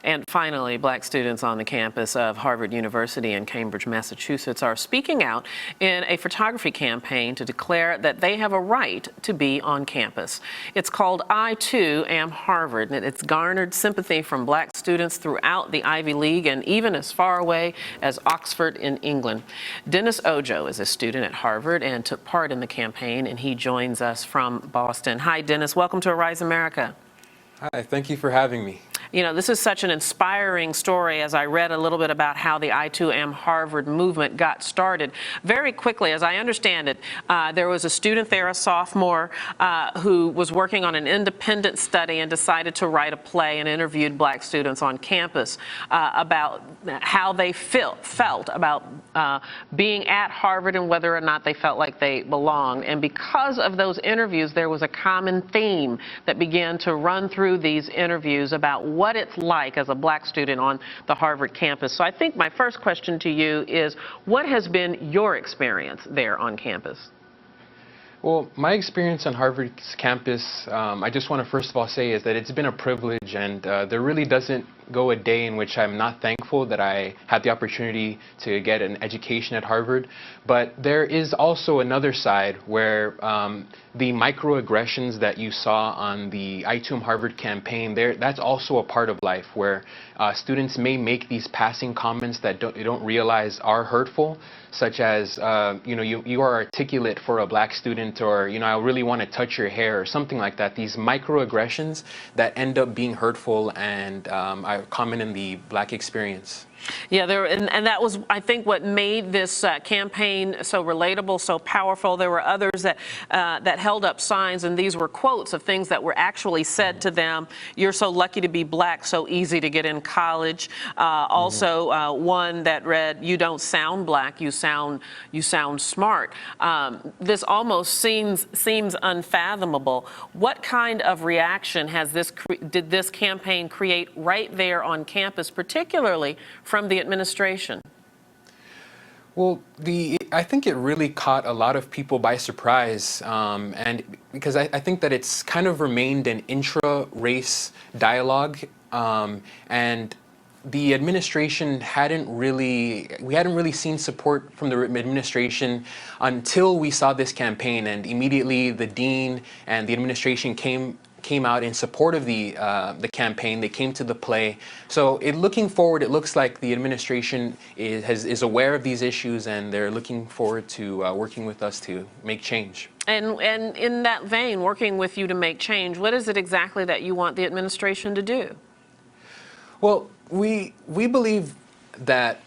And finally, black students on the campus of Harvard University in Cambridge, Massachusetts are speaking out in a photography campaign to declare that they have a right to be on campus. It's called I Too Am Harvard, and it's garnered sympathy from black students throughout the Ivy League and even as far away as Oxford in England. Dennis Ojogho is a student at Harvard and took part in the campaign, and he joins us from Boston. Hi, Dennis. Welcome to Arise America. Hi, thank you for having me. You know, this is such an inspiring story as I read a little bit about how the I Too Am Harvard movement got started. Very quickly, as I understand it, there was a student there, a sophomore, who was working on an independent study and decided to write a play and interviewed black students on campus about how they felt about being at Harvard and whether or not they felt like they belonged. And because of those interviews, there was a common theme that began to run through these interviews about what it's like as a black student on the Harvard campus. So I think my first question to you is, what has been your experience there on campus? Well, my experience on Harvard's campus, I just want to first of all say is that it's been a privilege, and there really doesn't go a day in which I'm not thankful that I had the opportunity to get an education at Harvard. But there is also another side where the microaggressions that you saw on the I Too Am Harvard campaign, that's also a part of life, where students may make these passing comments that you don't realize are hurtful, such as, you are articulate for a black student, or, I really want to touch your hair, or something like that. These microaggressions that end up being hurtful and are common in the black experience. Yeah, and that was, I think, what made this campaign so relatable, so powerful. There were others that held up signs, and these were quotes of things that were actually said to them. You're so lucky to be black, so easy to get in college. Also, one that read, "You don't sound black, you sound smart." This almost seems unfathomable. What kind of reaction did this campaign create right there on campus, particularly from the administration? Well, I think it really caught a lot of people by surprise, and because I think that it's kind of remained an intra-race dialogue, and the administration we hadn't really seen support from the administration until we saw this campaign, and immediately the dean and the administration came out in support of the campaign. They came to the play. So looking forward, it looks like the administration is aware of these issues, and they're looking forward to working with us to make change. And in that vein, working with you to make change, what is it exactly that you want the administration to do? Well, we believe that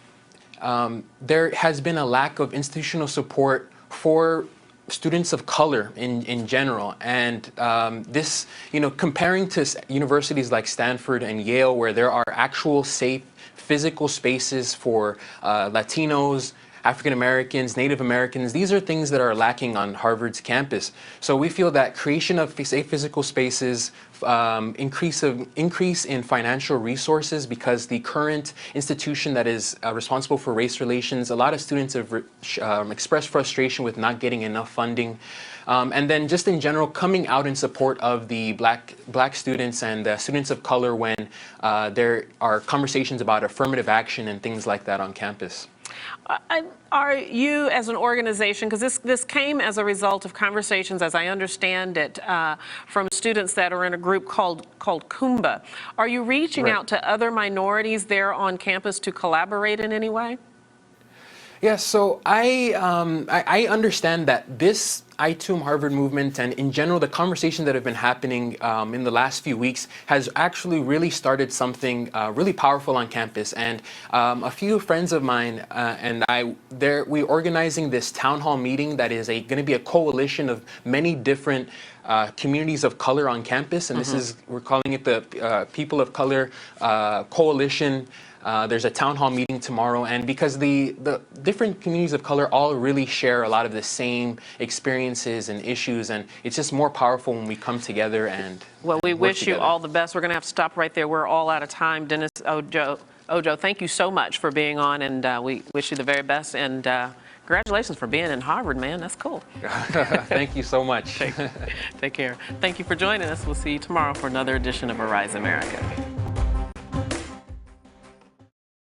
there has been a lack of institutional support for students of color in general, and this, comparing to universities like Stanford and Yale, where there are actual safe physical spaces for Latinos, African Americans, Native Americans, these are things that are lacking on Harvard's campus. So we feel that creation of safe physical spaces, increase in financial resources, because the current institution that is responsible for race relations, a lot of students have expressed frustration with not getting enough funding. And then just in general, coming out in support of the black students and students of color when there are conversations about affirmative action and things like that on campus. Are you, as an organization, because this came as a result of conversations, as I understand it, from students that are in a group called Kumba, are you reaching out to other minorities there on campus to collaborate in any way? Yeah, so I understand that this I Too Am Harvard movement, and in general the conversations that have been happening in the last few weeks, has actually really started something really powerful on campus. And a few friends of mine and we're organizing this town hall meeting that is going to be a coalition of many different communities of color on campus, and we're calling it the People of Color Coalition. There's a town hall meeting tomorrow, and because the different communities of color all really share a lot of the same experiences and issues, and it's just more powerful when we come together and well, we wish you all the best. We're going to have to stop right there. We're all out of time. Dennis Ojogho, thank you so much for being on, and we wish you the very best, and congratulations for being in Harvard, man. That's cool. Thank you so much. Take care. Thank you for joining us. We'll see you tomorrow for another edition of Arise America.